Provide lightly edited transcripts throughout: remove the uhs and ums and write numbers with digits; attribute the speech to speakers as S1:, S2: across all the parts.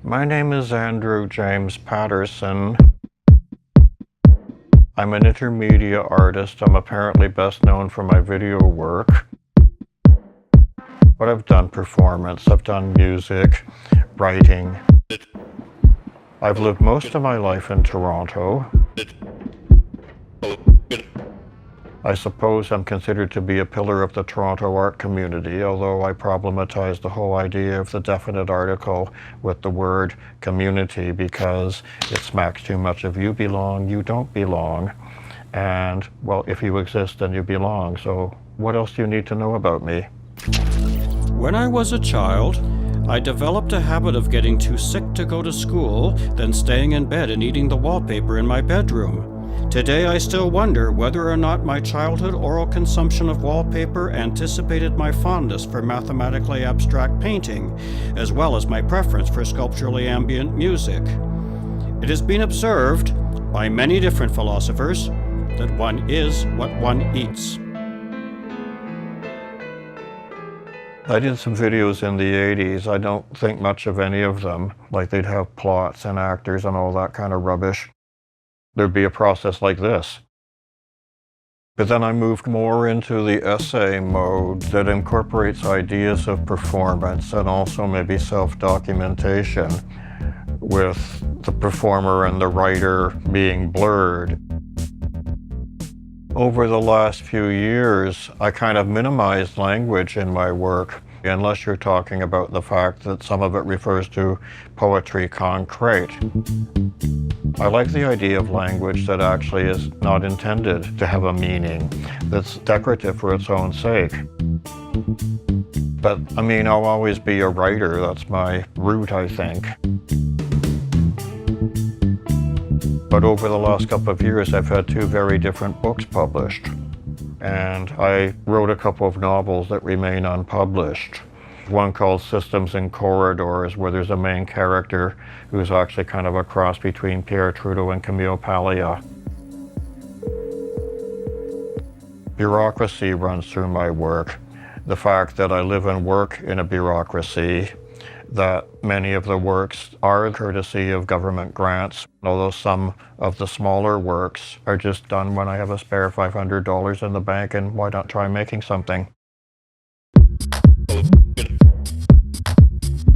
S1: My name is Andrew James Patterson. I'm an intermedia artist. I'm apparently best known for my video work. But I've done performance, I've done music, writing. I've lived most of my life in Toronto. I suppose I'm considered to be a pillar of the Toronto art community, although I problematize the whole idea of the definite article with the word community because it smacks too much of you belong, you don't belong. And, well, if you exist, then you belong. So what else do you need to know about me?
S2: When I was a child, I developed a habit of getting too sick to go to school, then staying in bed and eating the wallpaper in my bedroom. Today I still wonder whether or not my childhood oral consumption of wallpaper anticipated my fondness for mathematically abstract painting, as well as my preference for sculpturally ambient music. It has been observed by many different philosophers that one is what one eats.
S1: I did some videos in the 80s. I don't think much of any of them. Like they'd have plots and actors and all that kind of rubbish. There'd be a process like this. But then I moved more into the essay mode that incorporates ideas of performance and also maybe self-documentation, with the performer and the writer being blurred. Over the last few years, I kind of minimized language in my work, unless you're talking about the fact that some of it refers to poetry concrete. I like the idea of language that actually is not intended to have a meaning, that's decorative for its own sake. But, I mean, I'll always be a writer. That's my root, I think. But over the last couple of years, I've had two very different books published. And I wrote a couple of novels that remain unpublished. One called Systems in Corridors, where there's a main character who's actually kind of a cross between Pierre Trudeau and Camille Paglia. Bureaucracy runs through my work. The fact that I live and work in a bureaucracy, that many of the works are courtesy of government grants, although some of the smaller works are just done when I have a spare $500 in the bank, and why not try making something?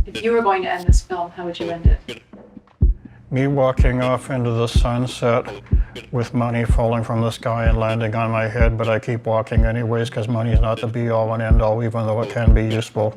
S3: If you were going to end this film, how would you end it?
S1: Me walking off into the sunset with money falling from the sky and landing on my head, but I keep walking anyways because money's not the be-all and end-all, even though it can be useful.